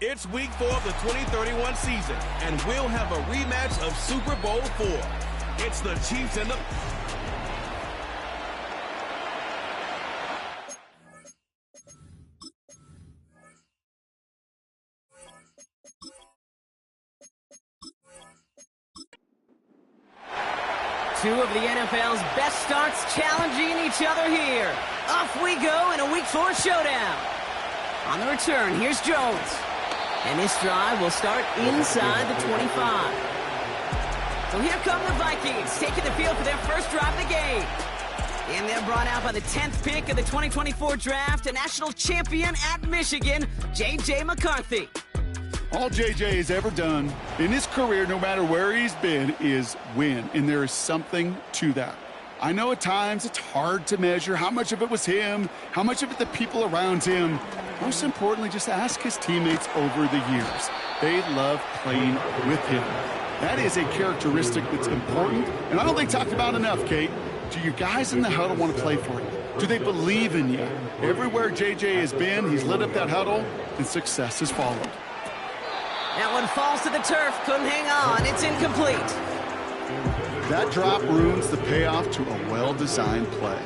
It's week 4 of the 2031 season, and we'll have a rematch of Super Bowl IV. It's the Chiefs and the... Two of the NFL's best starts challenging each other here. Off we go in a week 4 showdown. On the return, here's Jones. And this drive will start inside the 25. So here come the Vikings, taking the field for their first drive of the game. And they're brought out by the 10th pick of the 2024 draft, a national champion at Michigan, J.J. McCarthy. All J.J. has ever done in his career, no matter where he's been, is win. And there is something to that. I know at times it's hard to measure how much of it was him, how much of it the people around him. Most importantly, just ask his teammates over the years. They love playing with him. That is a characteristic that's important, and I don't think talked about enough, Kate. Do your guys in the huddle want to play for you? Do they believe in you? Everywhere J.J. has been, he's lit up that huddle, and success has followed. That one falls to the turf, couldn't hang on, it's incomplete. That drop ruins the payoff to a well-designed play.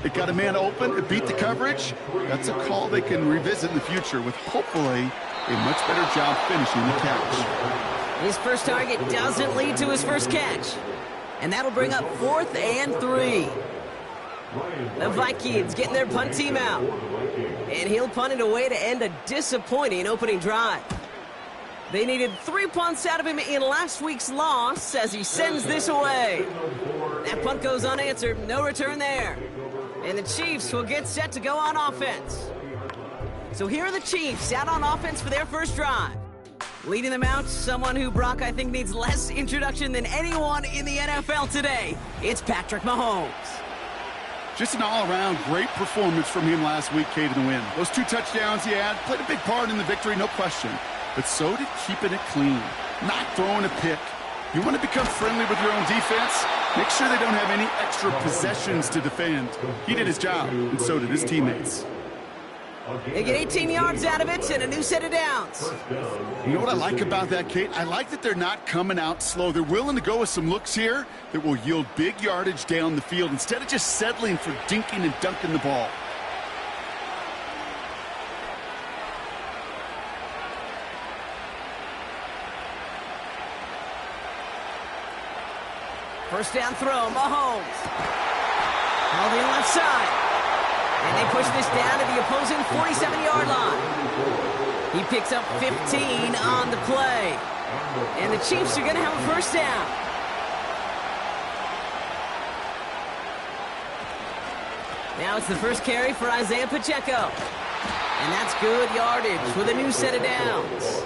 It got a man open, it beat the coverage. That's a call they can revisit in the future with hopefully a much better job finishing the catch. His first target doesn't lead to his first catch. And that'll bring up 4th and 3. The Vikings getting their punt team out. And he'll punt it away to end a disappointing opening drive. They needed 3 punts out of him in last week's loss as he sends this away. That punt goes unanswered, no return there. And the Chiefs will get set to go on offense. So here are the Chiefs out on offense for their first drive. Leading them out, someone who, Brock, I think needs less introduction than anyone in the NFL today. It's Patrick Mahomes. Just an all-around great performance from him last week, Kate, in the win. Those 2 touchdowns he had played a big part in the victory, no question. But so did keeping it clean, not throwing a pick. You want to become friendly with your own defense? Make sure they don't have any extra possessions to defend. He did his job, and so did his teammates. They get 18 yards out of it and a new set of downs. You know what I like about that, Kate? I like that they're not coming out slow. They're willing to go with some looks here that will yield big yardage down the field instead of just settling for dinking and dunking the ball. First down throw, Mahomes. Held in left side. And they push this down to the opposing 47-yard line. He picks up 15 on the play. And the Chiefs are going to have a first down. Now it's the first carry for Isaiah Pacheco. And that's good yardage with a new set of downs.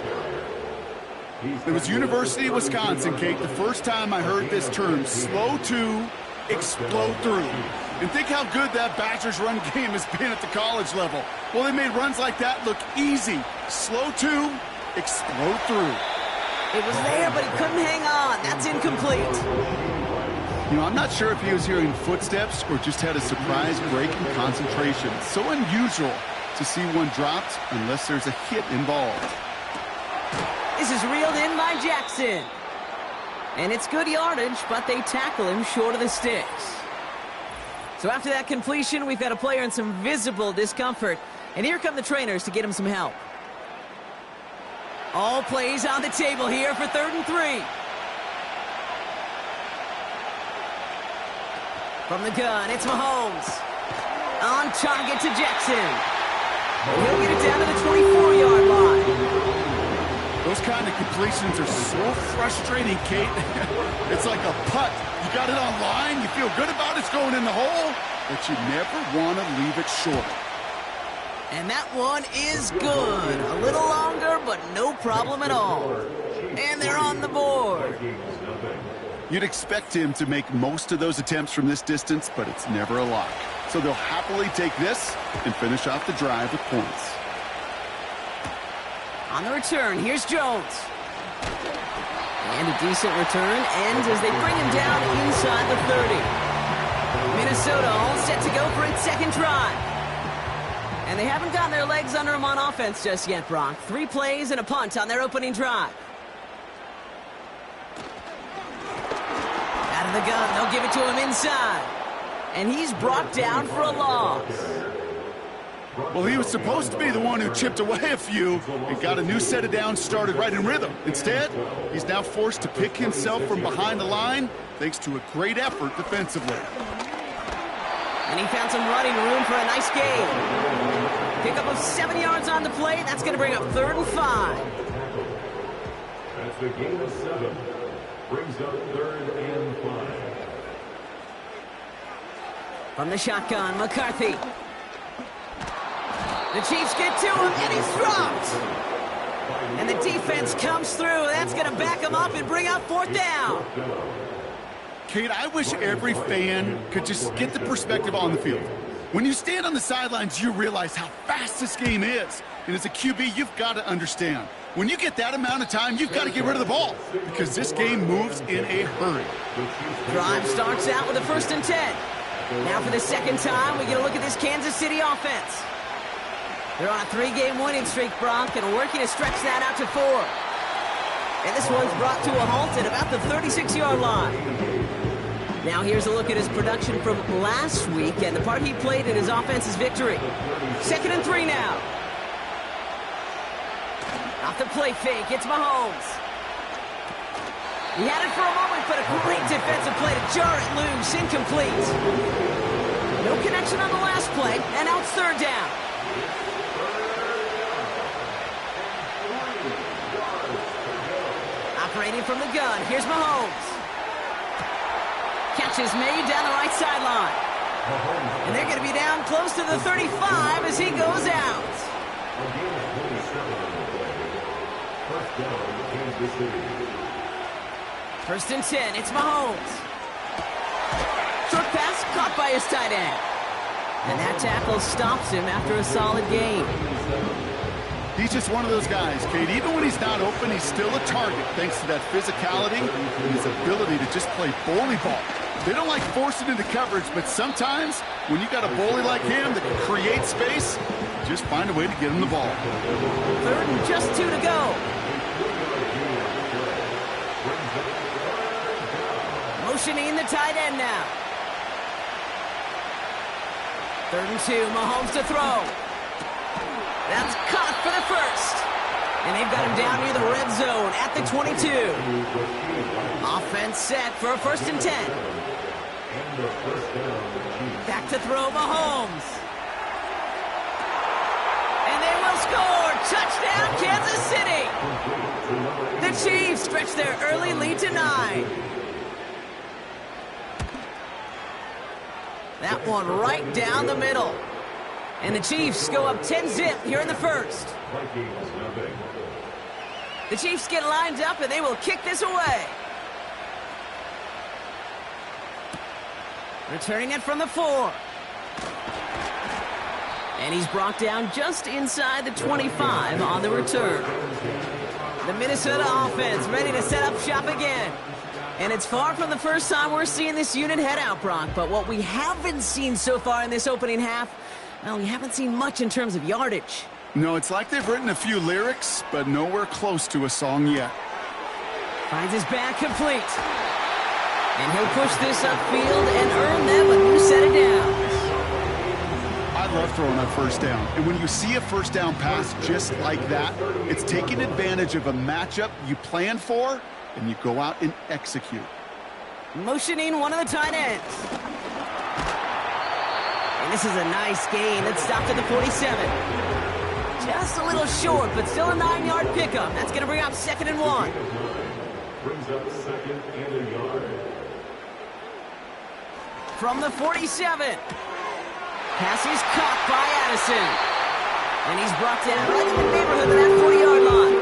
It was University of Wisconsin, Kate, the first time I heard this term, slow to explode through. And think how good that Badgers run game has been at the college level. Well, they made runs like that look easy. Slow to explode through. It was there, but he couldn't hang on. That's incomplete. You know, I'm not sure if he was hearing footsteps or just had a surprise break in concentration. So unusual to see one dropped unless there's a hit involved. This is reeled in by Jackson. And it's good yardage, but they tackle him short of the sticks. So after that completion, we've got a player in some visible discomfort. And here come the trainers to get him some help. All plays on the table here for 3rd and 3. From the gun, it's Mahomes. On target to Jackson. He'll get it down to the 24-yard line. Those kind of completions are so frustrating, Kate. It's like a putt. You got it on line, you feel good about it, it's going in the hole, but you never want to leave it short. And that one is good. A little longer, but no problem at all. And they're on the board. You'd expect him to make most of those attempts from this distance, but it's never a lock. So they'll happily take this and finish off the drive with points. On the return, here's Jones. And a decent return ends as they bring him down inside the 30. Minnesota all set to go for its second drive. And they haven't gotten their legs under them on offense just yet, Brock. 3 plays and a punt on their opening drive. Out of the gun, they'll give it to him inside. And he's brought down for a loss. Well, he was supposed to be the one who chipped away a few and got a new set of downs started right in rhythm. Instead, he's now forced to pick himself from behind the line thanks to a great effort defensively. And he found some running room for a nice gain. Pickup of 7 yards on the play. That's going to bring up 3rd and 5. That's the gain of 7. Brings up 3rd and 5. From the shotgun, McCarthy. The Chiefs get to him, and he's dropped. And the defense comes through. That's going to back him up and bring up 4th down. Kate, I wish every fan could just get the perspective on the field. When you stand on the sidelines, you realize how fast this game is. And as a QB, you've got to understand. When you get that amount of time, you've got to get rid of the ball because this game moves in a hurry. Drive starts out with a 1st and 10. Now for the second time, we get a look at this Kansas City offense. They're on a 3-game winning streak, Brock, and working to stretch that out to 4. And this one's brought to a halt at about the 36-yard line. Now here's a look at his production from last week and the part he played in his offense's victory. 2nd and 3 now. Off the play fake, it's Mahomes. He had it for a moment, but a great defensive play to jar it loose, incomplete. No connection on the last play, and now it's 3rd down. Operating from the gun, here's Mahomes. Catch is made down the right sideline. And they're going to be down close to the 35 as he goes out. 1st and 10, it's Mahomes. Short pass caught by his tight end. And that tackle stops him after a solid gain. He's just one of those guys, Kate. Even when he's not open, he's still a target thanks to that physicality and his ability to just play bully ball. They don't like forcing into coverage, but sometimes when you got a bully like him that can create space, just find a way to get him the ball. 3rd and just 2 to go. Motioning the tight end now. 3rd and 2, Mahomes to throw. That's caught for the 1st. And they've got him down near the red zone at the 22. Offense set for a 1st and 10. Back to throw, Mahomes. And they will score. Touchdown, Kansas City. The Chiefs stretch their early lead to 9. That one right down the middle. And the Chiefs go up 10-zip here in the 1st. The Chiefs get lined up, and they will kick this away. Returning it from the 4. And he's brought down just inside the 25 on the return. The Minnesota offense ready to set up shop again. And it's far from the first time we're seeing this unit head out, Brock. But what we haven't seen so far in this opening half, well, we haven't seen much in terms of yardage. No, it's like they've written a few lyrics, but nowhere close to a song yet. Finds his back complete. And he'll push this upfield and earn them a new set of downs. I love throwing on 1st down. And when you see a 1st down pass just like that, it's taking advantage of a matchup you plan for, and you go out and execute. Motioning one of the tight ends. And this is a nice gain. It's stopped at the 47. Just a little short, but still a 9-yard pickup. That's going to bring up 2nd and 1. Brings up 2nd and a yard. From the 47. Pass is caught by Addison. And he's brought down right in the neighborhood of that 40-yard line.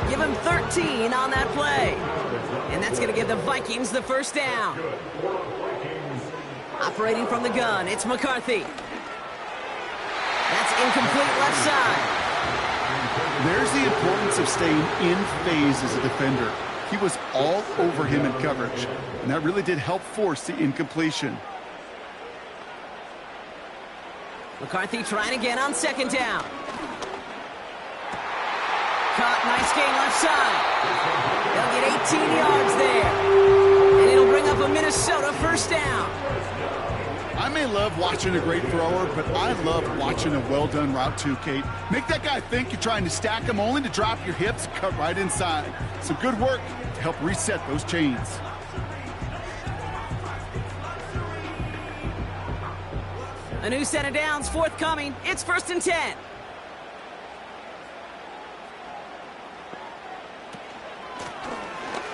Give him 13 on that play. And that's going to give the Vikings the first down. Operating from the gun, it's McCarthy. That's incomplete left side. There's the importance of staying in phase as a defender. He was all over him in coverage, and that really did help force the incompletion. McCarthy trying again on second down. Caught, nice gain left side. They'll get 18 yards there. And it'll bring up a Minnesota first down. I may love watching a great thrower, but I love watching a well-done route too, Kate. Make that guy think you're trying to stack him only to drop your hips, cut right inside. Some good work to help reset those chains. A new set of downs forthcoming. It's 1st and 10.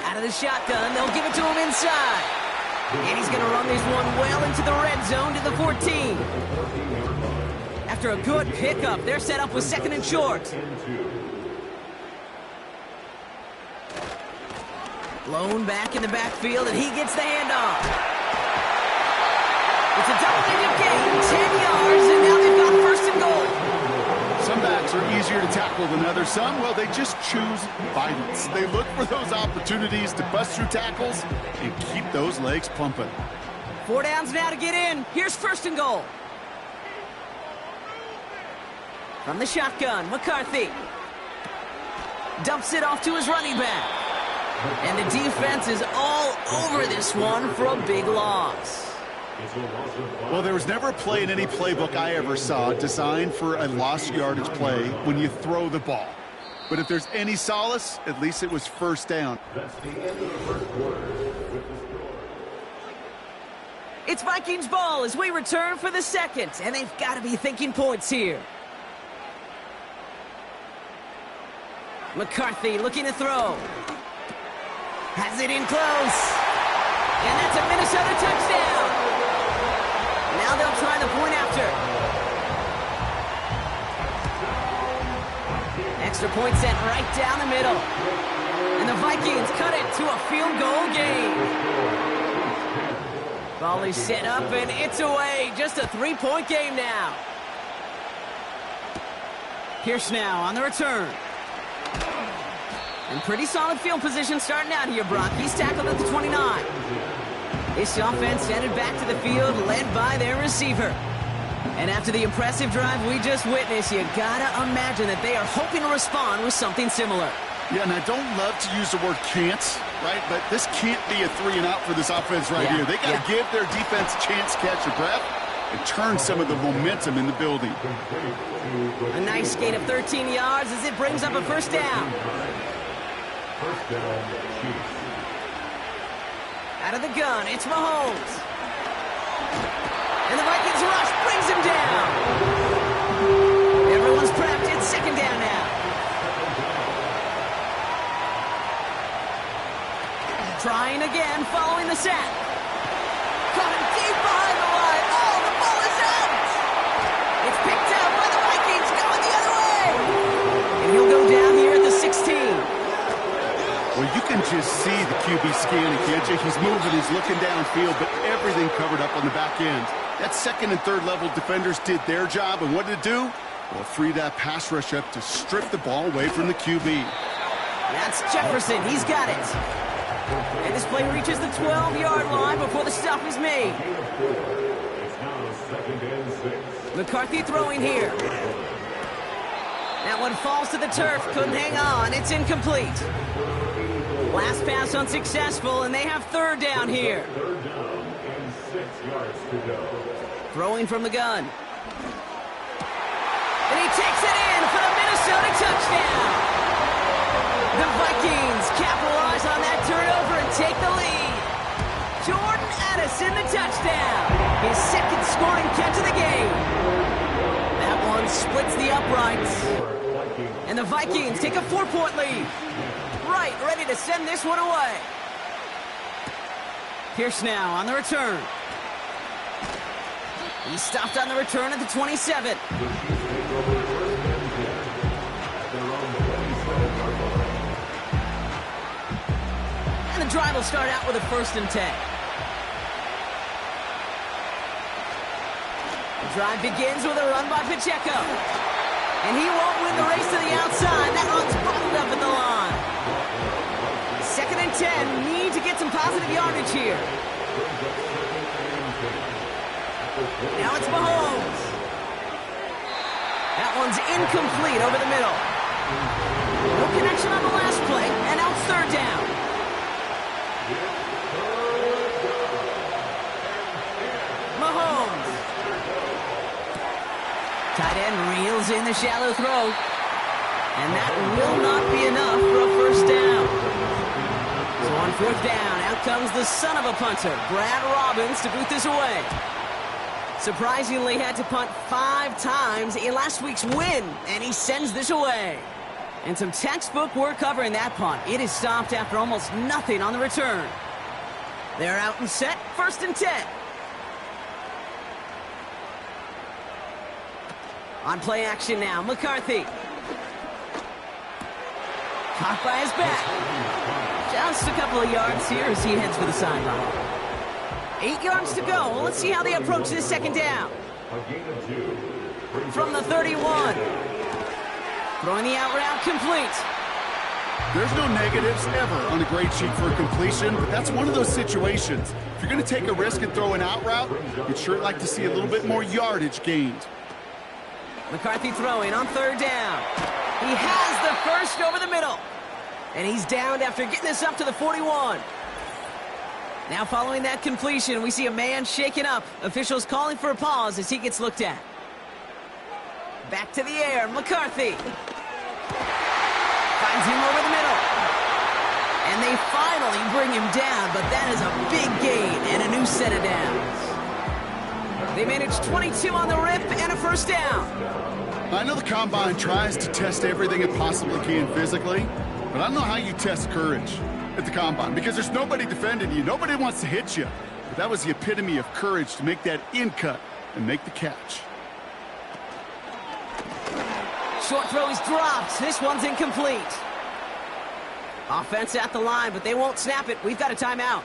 Out of the shotgun, they'll give it to him inside. And he's going to run this one well into the red zone to the 14. After a good pickup, they're set up with 2nd and short. Blown back in the backfield, and he gets the handoff. It's a double-digit gain, 10 yards, and now they've got 1st and goal. Some backs are easier to tackle than others. Some, well, they just choose violence. They look for those opportunities to bust through tackles and keep those legs pumping. 4 downs now to get in. Here's 1st and goal. From the shotgun, McCarthy dumps it off to his running back. And the defense is all over this one for a big loss. Well, there was never a play in any playbook I ever saw designed for a lost yardage play when you throw the ball. But if there's any solace, at least it was 1st down. That's the end of the first quarter with the score. It's Vikings ball as we return for the 2nd, and they've got to be thinking points here. McCarthy looking to throw. Has it in close. And that's a Minnesota touchdown. Now they'll try the point after. Extra point sent right down the middle. And the Vikings cut it to a field goal game. Ball is set up and it's away. Just a 3-point game now. Pierce now on the return. And pretty solid field position starting out here, Brock. He's tackled at the 29. This offense headed back to the field, led by their receiver. And after the impressive drive we just witnessed, you gotta imagine that they are hoping to respond with something similar. Yeah, and I don't love to use the word can't, right? But this can't be a 3 and out for this offense right here. They got to give their defense a chance to catch a breath and turn some of the momentum in the building. A nice gain of 13 yards as it brings up a 1st down. First down, Chiefs. Out of the gun, it's Mahomes. And the Vikings rush brings him down. Everyone's prepped. It's 2nd down now. Trying again, following the sack. Caught him deep behind the line. Oh, the ball is out. It's picked up by the Vikings going the other way. And he'll go down here at the 16. Well, you can just see the QB scanning, can't you? He's moving, he's looking downfield, but everything covered up on the back end. That 2nd and 3rd level defenders did their job, and what did it do? Well, free that pass rush up to strip the ball away from the QB. That's Jefferson. He's got it. And this play reaches the 12-yard line before the stop is made. It's now 2nd and 6. McCarthy throwing here. That one falls to the turf. Couldn't hang on. It's incomplete. Last pass unsuccessful, and they have 3rd down here. 3rd down and 6 yards to go. Throwing from the gun. And he takes it in for the Minnesota touchdown. The Vikings capitalize on that turnover and take the lead. Jordan Addison the touchdown. His 2nd scoring catch of the game. That one splits the uprights. And the Vikings take a 4-point lead. Right, ready to send this one away. Pierce now on the return. He stopped on the return at the 27. the drive will start out with a 1st and 10. The drive begins with a run by Pacheco. And he won't win the race to the outside. That run's bottled up at the line. 2nd and 10. Need to get some positive yardage here. Now it's Mahomes. That one's incomplete over the middle. No connection on the last play, and now it's 3rd down. Mahomes. Tight end reels in the shallow throw. And that will not be enough for a 1st down. So on 4th down, out comes the son of a punter, Brad Robbins, to boot this away. Surprisingly had to punt 5 times in last week's win, and he sends this away. And some textbook work covering that punt. It is stopped after almost nothing on the return. They're out and set, 1st and 10. On play action now, McCarthy. Caught by his back. Just a couple of yards here as he heads for the sideline. 8 yards to go. Well, let's see how they approach this 2nd down. From the 31. Throwing the out route complete. There's no negatives ever on a grade sheet for a completion, but that's one of those situations. If you're going to take a risk and throw an out route, you'd sure like to see a little bit more yardage gained. McCarthy throwing on 3rd down. He has the 1st over the middle. And he's downed after getting this up to the 41. Now following that completion, we see a man shaken up. Officials calling for a pause as he gets looked at. Back to the air, McCarthy. Finds him over the middle. And they finally bring him down, but that is a big gain and a new set of downs. They managed 22 on the rip and a 1st down. I know the Combine tries to test everything it possibly can physically, but I don't know how you test courage at the Combine because there's nobody defending you. Nobody wants to hit you. But that was the epitome of courage to make that in cut and make the catch. Short throw is dropped. This one's incomplete. Offense at the line, but they won't snap it. We've got a timeout.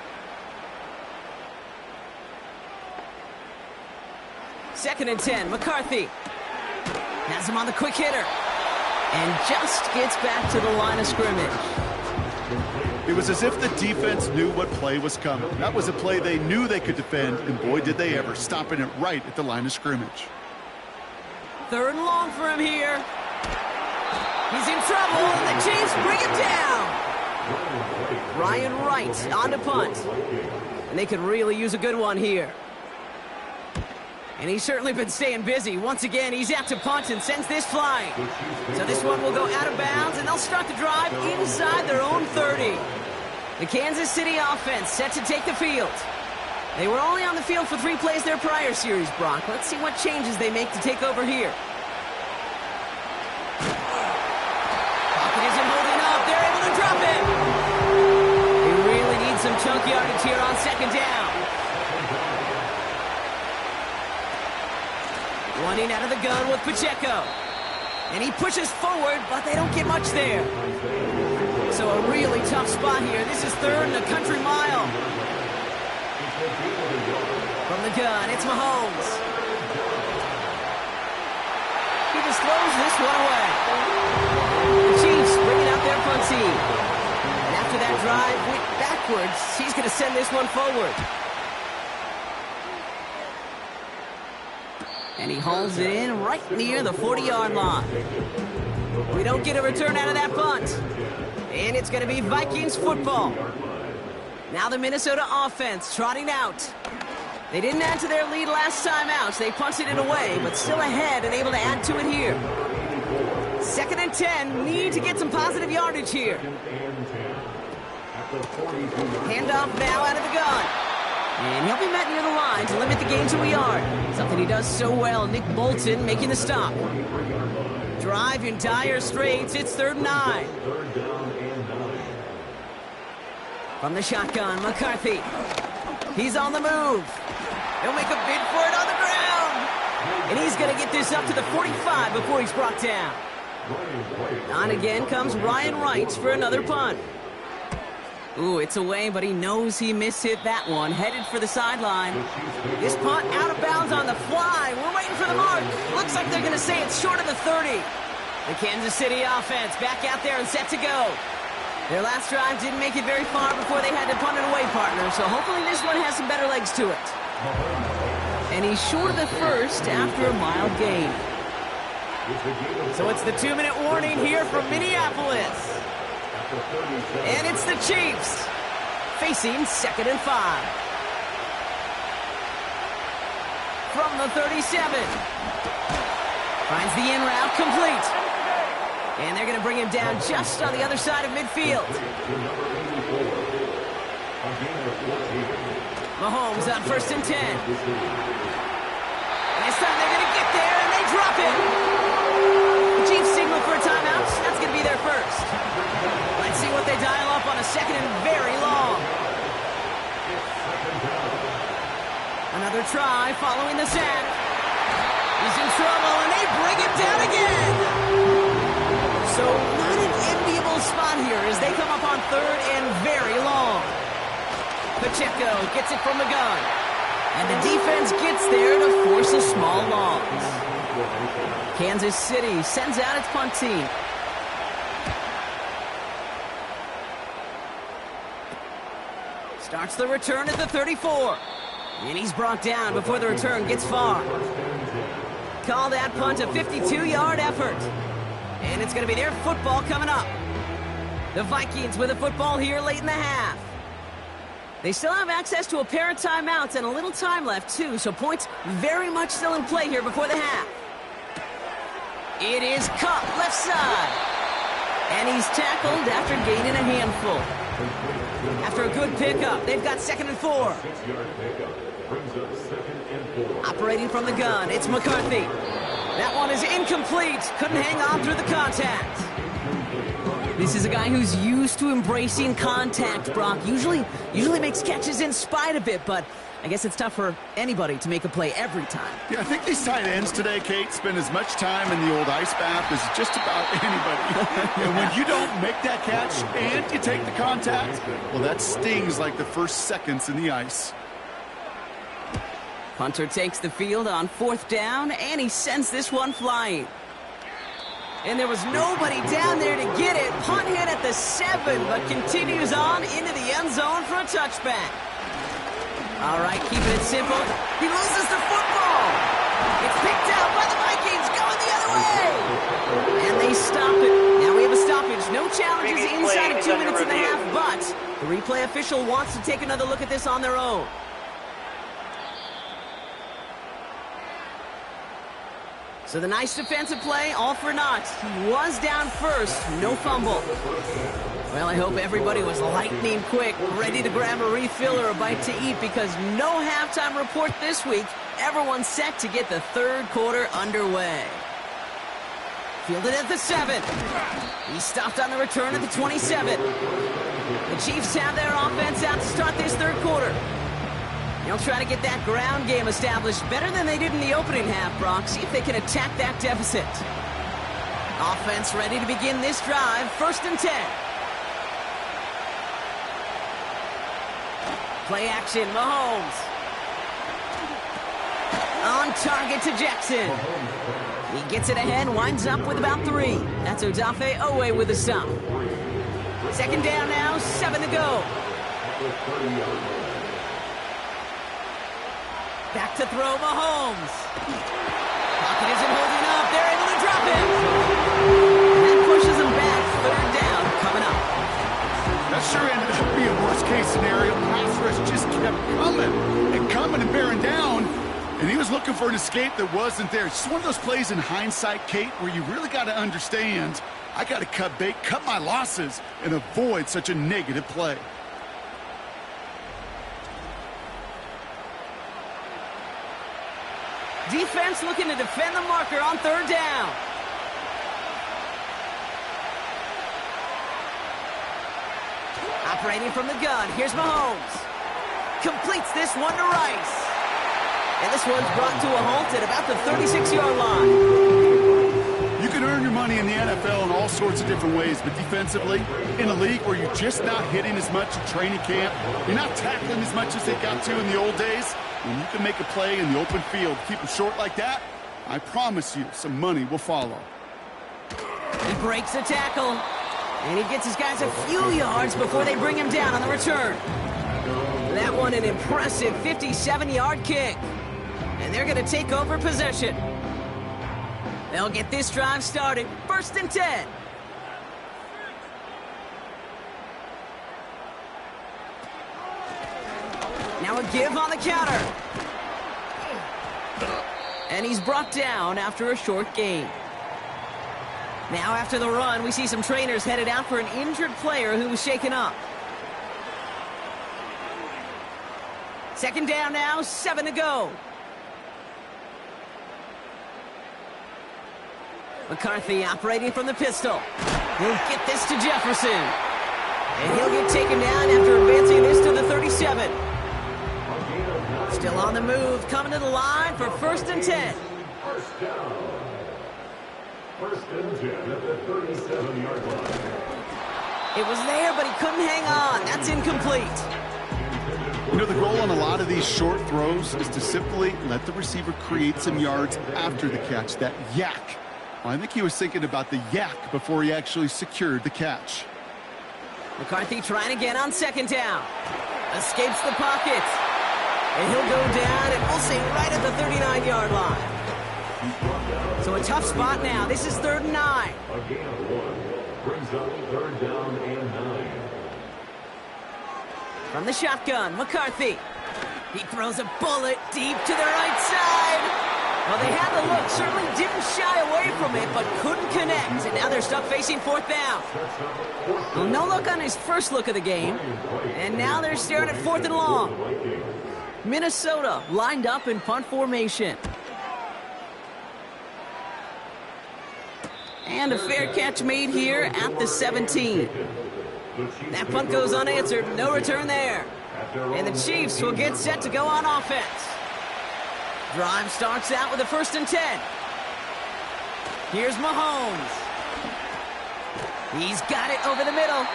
2nd and 10. McCarthy has him on the quick hitter and just gets back to the line of scrimmage. It was as if the defense knew what play was coming. That was a play they knew they could defend, and boy, did they ever, stopping it right at the line of scrimmage. 3rd and long for him here. He's in trouble, and the Chiefs bring him down. Ryan Wright on to punt. And they could really use a good one here. And he's certainly been staying busy. Once again, he's out to punt and sends this flying. So this one will go out of bounds, and they'll start the drive inside their own 30. The Kansas City offense set to take the field. They were only on the field for 3 plays their prior series, Brock. Let's see what changes they make to take over here. Pocket isn't holding up. They're able to drop it. They really need some chunk yardage here on 2nd down. Running out of the gun with Pacheco. And he pushes forward, but they don't get much there. So a really tough spot here. This is 3rd and a country mile. From the gun, it's Mahomes. He just throws this one away. The Chiefs bringing out their punt team. And after that drive went backwards, he's going to send this one forward. And he hauls it in right near the 40-yard line. We don't get a return out of that punt. And it's going to be Vikings football. Now the Minnesota offense trotting out. They didn't add to their lead last time out. So they punted it away, but still ahead and able to add to it here. 2nd and 10. Need to get some positive yardage here. Handoff now out of the gun. And he'll be met near the line to limit the gain to a yard. Something he does so well. Nick Bolton making the stop. Drive in dire straits. It's 3rd and 9. From the shotgun, McCarthy. He's on the move. He'll make a bid for it on the ground. And he's going to get this up to the 45 before he's brought down. On again comes Ryan Wright for another punt. Ooh, it's away, but he knows he mishit that one. Headed for the sideline. This punt out of bounds on the fly. We're waiting for the mark. Looks like they're going to say it's short of the 30. The Kansas City offense back out there and set to go. Their last drive didn't make it very far before they had to punt it away, partner, so hopefully this one has some better legs to it. And he's short of the first after a mild gain. So it's the 2-minute warning here from Minneapolis. And it's the Chiefs facing 2nd and 5. From the 37. Finds the in route complete. And they're going to bring him down just on the other side of midfield. Mahomes on 1st and 10. And this time they're going to get there and they drop it. The Chiefs signal for a timeout. That's going to be their first. Let's see what they dial up on a 2nd and very long. Another try following the sack. He's in trouble and they bring him down again. So not an enviable spot here as they come up on 3rd and very long. Pacheco gets it from the gun. And the defense gets there to force a small loss. Kansas City sends out its punt team. Starts the return at the 34. And he's brought down before the return gets far. Call that punt a 52-yard effort. And it's going to be their football coming up. The Vikings with a football here late in the half. They still have access to a pair of timeouts and a little time left, too, so points very much still in play here before the half. It is Cup, left side. And he's tackled after gaining a handful. After a good pickup, they've got 2nd and 4. Operating from the gun, it's McCarthy. That one is incomplete. Couldn't hang on through the contact. This is a guy who's used to embracing contact, Brock. Usually makes catches in spite of it, but I guess it's tough for anybody to make a play every time. Yeah, I think these tight ends today, Kate, spend as much time in the old ice bath as just about anybody. And when you don't make that catch and you take the contact, well, that stings like the first seconds in the ice. Punter takes the field on 4th down, and he sends this one flying. And there was nobody down there to get it. Punt hit at the 7, but continues on into the end zone for a touchback. All right, keeping it simple. He loses the football. It's picked out by the Vikings, going the other way. And they stop it. Now we have a stoppage. No challenges inside of 2 minutes and a half, but the replay official wants to take another look at this on their own. So the nice defensive play, all for naught. He was down first, no fumble. Well, I hope everybody was lightning quick, ready to grab a refill or a bite to eat, because no halftime report this week. Everyone's set to get the 3rd quarter underway. Fielded at the 7. He stopped on the return at the 27. The Chiefs have their offense out to start this 3rd quarter. They'll try to get that ground game established better than they did in the opening half, Brock. See if they can attack that deficit. Offense ready to begin this drive. 1st and 10. Play action, Mahomes. On target to Jackson. He gets it ahead, winds up with about 3. That's Odafe Owe with a stop. 2nd down now, 7 to go. Back to throw, Mahomes. Pocket isn't holding up. They're able to drop him. And that pushes him back. 3rd down coming up. That sure ended up being a worst-case scenario. Pass rush just kept coming and bearing down. And he was looking for an escape that wasn't there. It's just one of those plays in hindsight, Kate, where you really got to understand, I got to cut bait, cut my losses, and avoid such a negative play. Defense looking to defend the marker on 3rd down. Operating from the gun, here's Mahomes. Completes this one to Rice. And this one's brought to a halt at about the 36-yard line. You can can earn your money in the NFL in all sorts of different ways, but defensively, in a league where you're just not hitting as much at training camp, you're not tackling as much as they got to in the old days, when you can make a play in the open field, keep them short like that, I promise you some money will follow. He breaks the tackle, and he gets his guys a few yards before they bring him down on the return. That one an impressive 57-yard kick, and they're going to take over possession. They'll get this drive started. 1st and 10. Now a give on the counter. And he's brought down after a short gain. Now after the run, we see some trainers headed out for an injured player who was shaken up. 2nd down now, 7 to go. McCarthy operating from the pistol. He'll get this to Jefferson. And he'll get taken down after advancing this to the 37. Still on the move, coming to the line for 1st and 10. First down. 1st and 10 at the 37-yard line. It was there, but he couldn't hang on. That's incomplete. You know, the goal on a lot of these short throws is to simply let the receiver create some yards after the catch, that yak. Well, I think he was thinking about the yak before he actually secured the catch. McCarthy trying again on 2nd down. Escapes the pocket. And he'll go down, and we'll say right at the 39-yard line. So a tough spot now. This is 3rd and 9. A gain of 1 brings up 3rd down and 9. From the shotgun, McCarthy. He throws a bullet deep to the right side. Well, they had the look, certainly didn't shy away from it, but couldn't connect. And now they're stuck facing 4th down. Well, no look on his first look of the game. And now they're staring at 4th and long. Minnesota lined up in punt formation. And a fair catch made here at the 17. That punt goes unanswered. No return there. And the Chiefs will get set to go on offense. Drive starts out with a 1st and 10. Here's Mahomes. He's got it over the middle.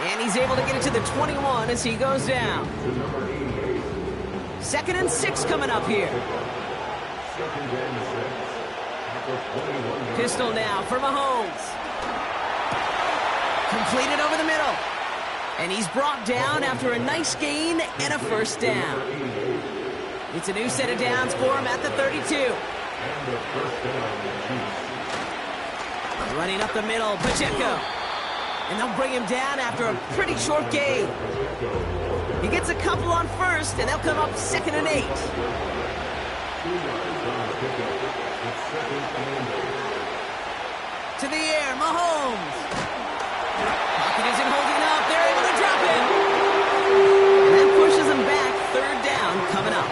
And he's able to get it to the 21 as he goes down. 2nd and 6 coming up here. Pistol now for Mahomes. Completed over the middle. And he's brought down after a nice gain and a 1st down. It's a new set of downs for him at the 32. Running up the middle, Pacheco. And they'll bring him down after a pretty short gain. He gets a couple on 1st, and they'll come up 2nd and 8. To the air, Mahomes. Pocket isn't holding up. They're able to drop it. And that pushes them back. 3rd down coming up.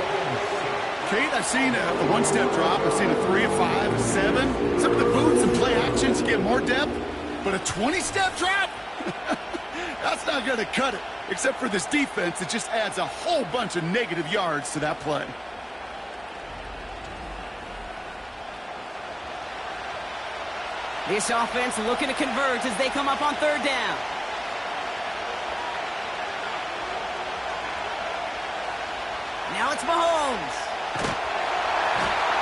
Kate, I've seen a one-step drop. I've seen a 3, a 5, a 7. Some of the boots and play actions get more depth. But a 20-step drop? That's not going to cut it. Except for this defense, it just adds a whole bunch of negative yards to that play. This offense looking to convert as they come up on 3rd down. Now it's Mahomes.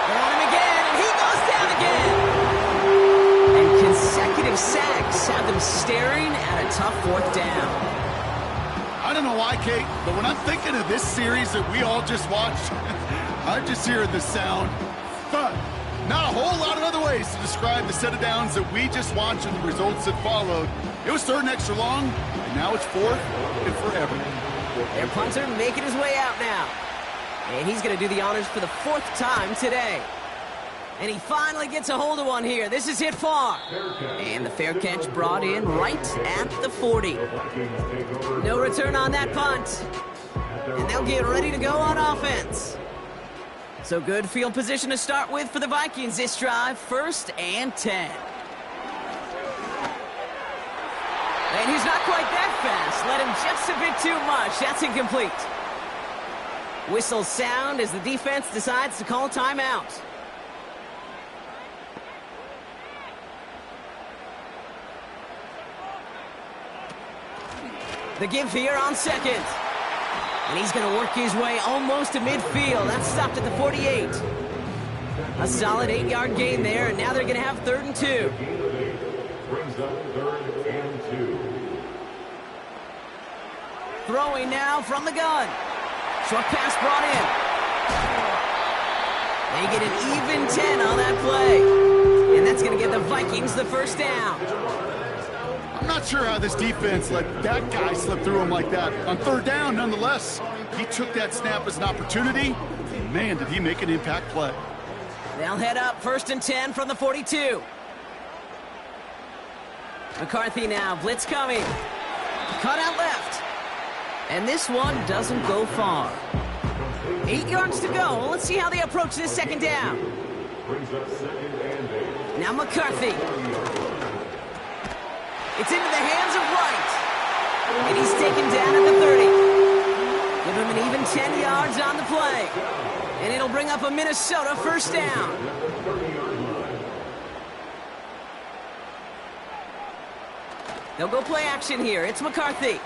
They're on him again, and he goes down again. And consecutive sacks have them staring at a tough 4th down. I don't know why, Kate, but when I'm thinking of this series that we all just watched, I'm just hearing the sound thud. Not a whole lot of other ways to describe the set of downs that we just watched and the results that followed. It was 3rd and extra long, and now it's 4th and forever. Their punter making his way out now. And he's going to do the honors for the 4th time today. And he finally gets a hold of one here. This is hit far. And the fair catch brought in right at the 40. No return on that punt. And they'll get ready to go on offense. So good field position to start with for the Vikings this drive. 1st and 10. And he's not quite that fast. Let him just a bit too much. That's incomplete. Whistles sound as the defense decides to call timeout. The give here on second. And he's going to work his way almost to midfield. That's stopped at the 48. A solid 8-yard gain there, and now they're going to have 3rd and 2. Brings up 3rd and 2. Throwing now from the gun. Short pass brought in. They get an even 10 on that play. And that's going to give the Vikings the first down. I'm not sure how this defense let that guy slip through him like that. On 3rd down, nonetheless, he took that snap as an opportunity. And man, did he make an impact play. They'll head up 1st and 10 from the 42. McCarthy now, blitz coming. Cut out left. And this one doesn't go far. 8 yards to go. Let's see how they approach this 2nd down. Now McCarthy. It's into the hands of Wright. And he's taken down at the 30. Give him an even 10 yards on the play. And it'll bring up a Minnesota first down. They'll go play action here. It's McCarthy.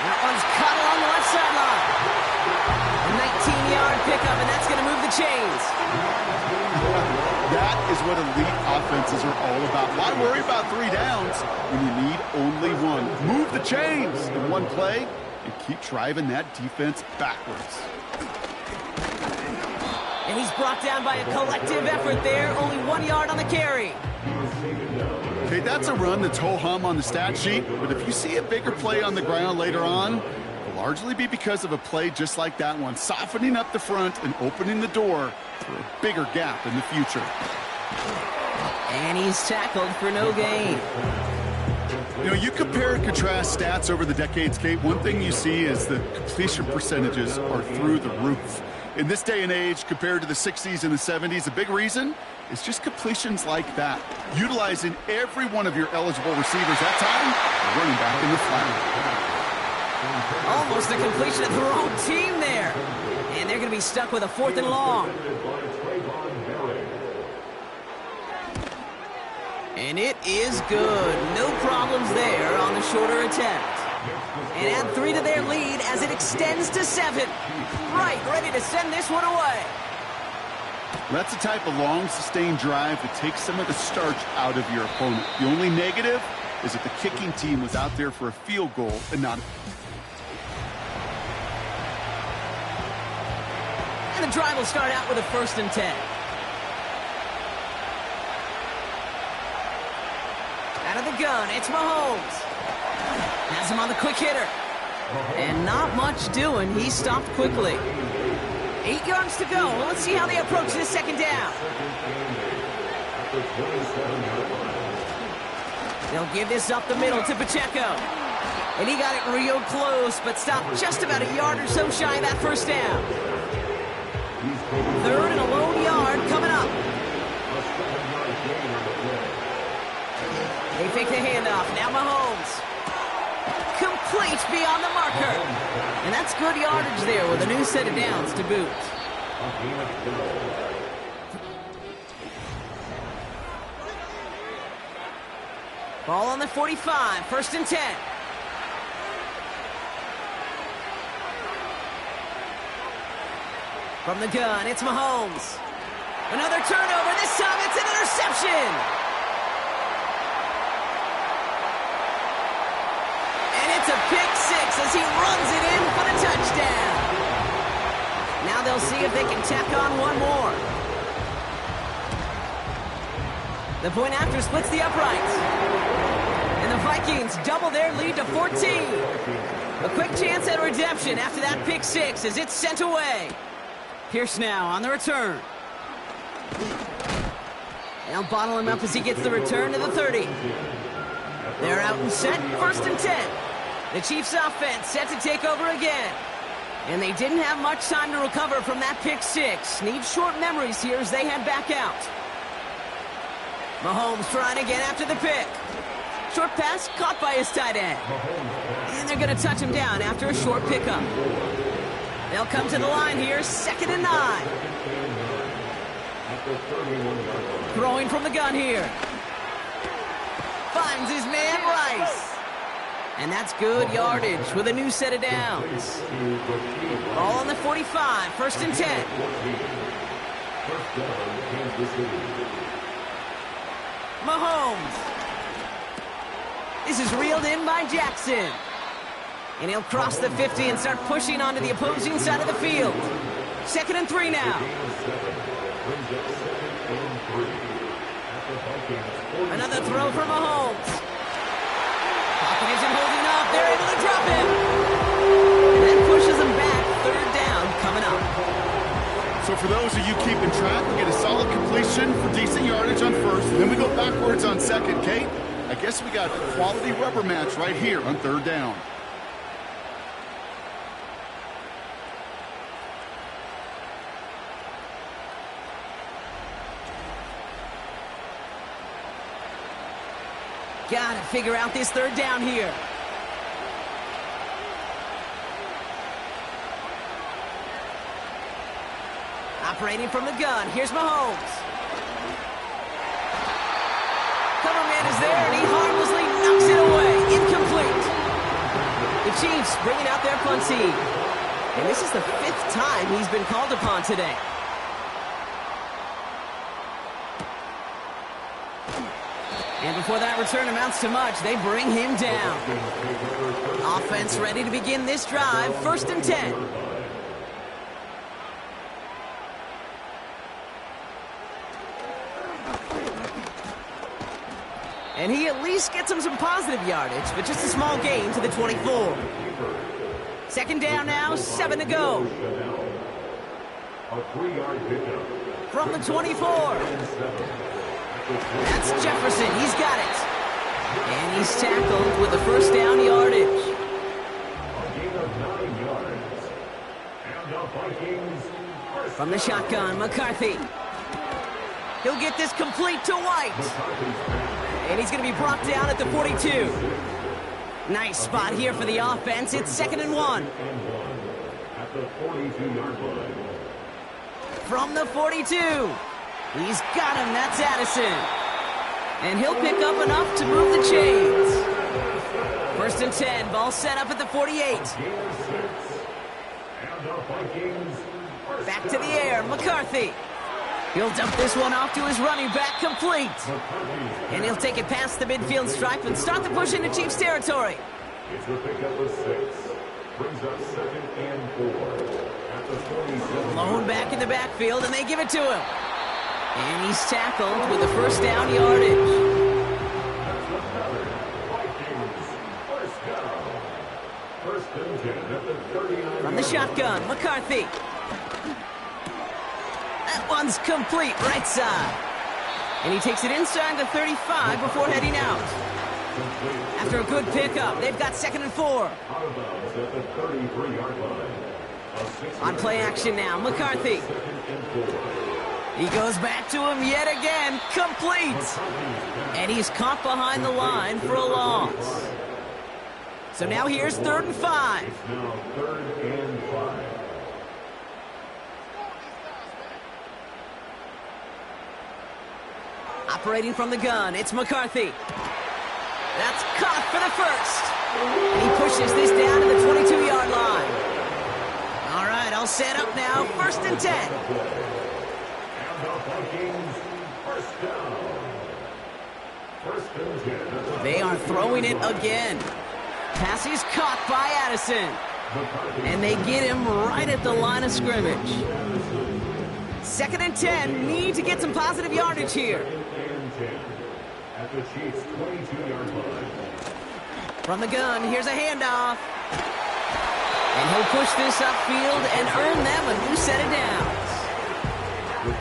That one's caught along the left sideline. A 19-yard pickup, and that's going to move the chains. That is what elite offenses are all about. Why worry about 3 downs when you need only 1? Move the chains in one play and keep driving that defense backwards. And he's brought down by a collective effort there. Only 1 yard on the carry. Okay, that's a run that's ho-hum on the stat sheet, but if you see a bigger play on the ground later on, it'll largely be because of a play just like that one, softening up the front and opening the door for a bigger gap in the future. And he's tackled for no gain. You know, you compare and contrast stats over the decades, Kate. One thing you see is the completion percentages are through the roof. In this day and age, compared to the 60s and the 70s, a big reason is just completions like that. Utilizing every one of your eligible receivers that time, running back in the flat. Almost a completion of the wrong team there. And they're going to be stuck with a 4th and long. And it is good. No problems there on the shorter attempt. And add 3 to their lead as it extends to 7. Right, ready to send this one away. That's the type of long, sustained drive that takes some of the starch out of your opponent. The only negative is that the kicking team was out there for a field goal and not... And the drive will start out with a 1st and 10. Out of the gun, it's Mahomes. Has him on the quick hitter. And not much doing. He stopped quickly. 8 yards to go. Let's see how they approach this 2nd down. They'll give this up the middle to Pacheco. And he got it real close, but stopped just about a yard or so shy of that 1st down. 3rd and a lone yard coming up. They fake the handoff. Now Mahomes. Complete beyond the marker. And that's good yardage there with a new set of downs to boot. Ball on the 45, 1st and 10. From the gun, it's Mahomes. Another turnover. This time it's an interception. It's a pick 6 as he runs it in for the touchdown. Now they'll see if they can tack on one more. The point after splits the uprights. And the Vikings double their lead to 14. A quick chance at redemption after that pick 6 as it's sent away. Pierce now on the return. They'll bottle him up as he gets the return to the 30. They're out and set, 1st and 10. The Chiefs' offense set to take over again. And they didn't have much time to recover from that pick 6. Need short memories here as they head back out. Mahomes trying again after the pick. Short pass caught by his tight end. And they're going to touch him down after a short pickup. They'll come to the line here, 2nd and 9. Throwing from the gun here. Finds his man Rice. And that's good yardage with a new set of downs. All on the 45, 1st and 10. Mahomes. This is reeled in by Jackson. And he'll cross the 50 and start pushing onto the opposing side of the field. 2nd and 3 now. Another throw for Mahomes. Pocket isn't holding up. They're able to drop him. And that pushes him back. 3rd down coming up. So for those of you keeping track, we get a solid completion for decent yardage on 1st. Then we go backwards on 2nd. Kate, I guess we got a quality rubber match right here on 3rd down. Gotta figure out this 3rd down here. Operating from the gun. Here's Mahomes. Cover man is there, and he harmlessly knocks it away. Incomplete. The Chiefs bringing out their punt team. And this is the 5th time he's been called upon today. And before that return amounts to much, they bring him down. Offense ready to begin this drive. 1st and 10. And he at least gets him some positive yardage, but just a small gain to the 24. 2nd down now, 7 to go. From the 24. That's Jefferson. He's got it. And he's tackled with the 1st down yardage. From the shotgun, McCarthy. He'll get this complete to White. And he's going to be brought down at the 42. Nice spot here for the offense. It's 2nd and 1. At the 42-yard line. From the 42. He's got him. That's Addison. And he'll pick up enough to move the chains. 1st and 10. Ball set up at the 48. Back to the air. McCarthy. He'll dump this one off to his running back, complete. And he'll take it past the midfield stripe and start the push into Chiefs territory. It's a pickup of 6. Brings up 2nd and 4. At the 47. Blown back in the backfield, and they give it to him. And he's tackled with the 1st down yardage. From the shotgun, McCarthy. That one's complete, right side. And he takes it inside the 35 before heading out. After a good pickup, they've got 2nd and 4. On play action now, McCarthy. He goes back to him yet again, complete. And he's caught behind the line for a loss. So now here's 3rd and 5. It's now 3rd and 5. Operating from the gun, it's McCarthy. That's caught for the 1st. And he pushes this down to the 22-yard line. All right, all set up now. 1st and 10. They are throwing it again. Pass is caught by Addison. And they get him right at the line of scrimmage. 2nd and 10. Need to get some positive yardage here. At the Chiefs' 22-yard line. From the gun, here's a handoff. And he'll push this upfield and earn them a new set of downs.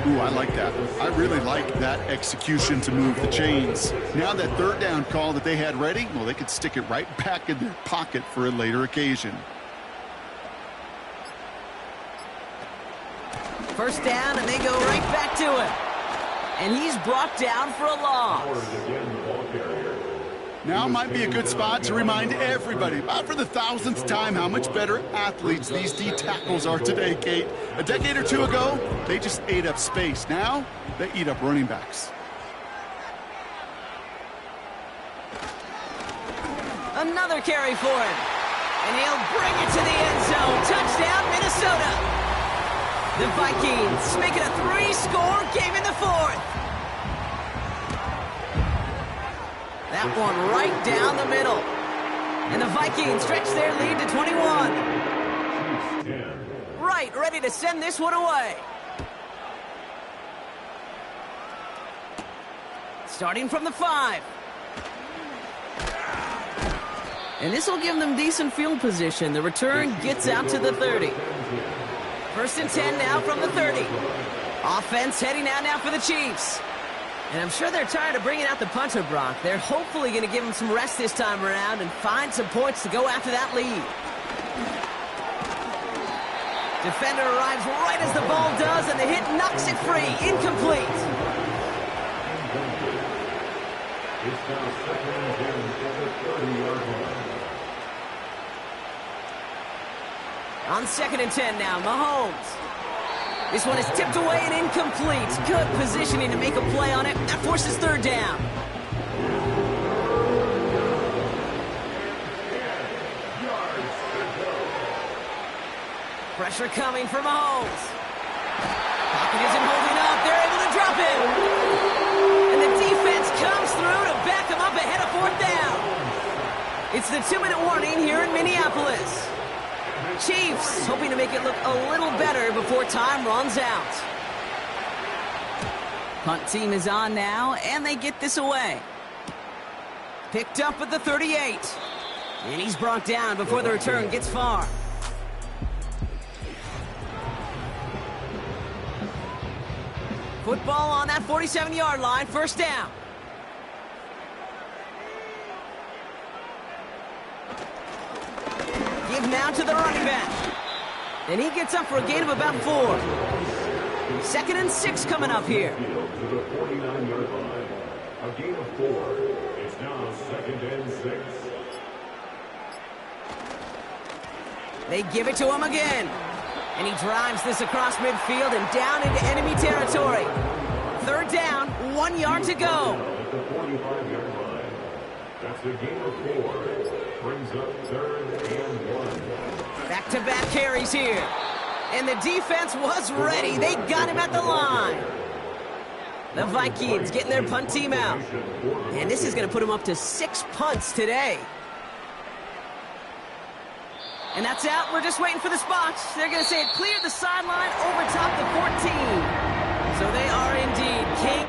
Ooh, I like that. I really like that execution to move the chains. Now that 3rd down call that they had ready, well, they could stick it right back in their pocket for a later occasion. 1st down, and they go right back to him. And he's brought down for a loss. Now might be a good spot to remind everybody, about for the 1,000th time, how much better athletes these D tackles are today, Kate. A decade or two ago, they just ate up space. Now, they eat up running backs. Another carry for him. And he'll bring it to the end zone. Touchdown, Minnesota. The Vikings make it a 3-score game in the fourth. That one right down the middle. And the Vikings stretch their lead to 21. Right, ready to send this one away. Starting from the 5. And this will give them decent field position. The return gets out to the 30. 1st and 10 now from the 30. Offense heading out now for the Chiefs. And I'm sure they're tired of bringing out the punter, Brock. They're hopefully going to give him some rest this time around and find some points to go after that lead. Defender arrives right as the ball does, and the hit knocks it free. Incomplete. It's now 2nd and 10 at the 30-yard line. On 2nd and 10 now, Mahomes. This one is tipped away and incomplete. Good positioning to make a play on it. That forces 3rd down. Pressure coming for Mahomes. Pocket isn't holding up. They're able to drop it. And the defense comes through to back them up ahead of 4th down. It's the 2-minute warning here in Minneapolis. Chiefs hoping to make it look a little better before time runs out. Punt team is on now, and they get this away. Picked up at the 38. And he's brought down before the return gets far. Football on that 47-yard line, 1st down. Give now to the running back. And he gets up for a gain of about 4. 2nd and 6 coming up here. To the 49-yard line. A gain of 4. It's now 2nd and 6. They give it to him again. And he drives this across midfield and down into enemy territory. 3rd down, 1 yard to go. At the 45-yard line. That's a gain of 4. Brings up 3rd and 1. Back-to-back carries here. And the defense was ready. They got him at the line. The Vikings getting their punt team out. And this is going to put them up to 6 punts today. And that's out. We're just waiting for the spots. They're going to say it cleared the sideline over top the 14. So they are indeed king.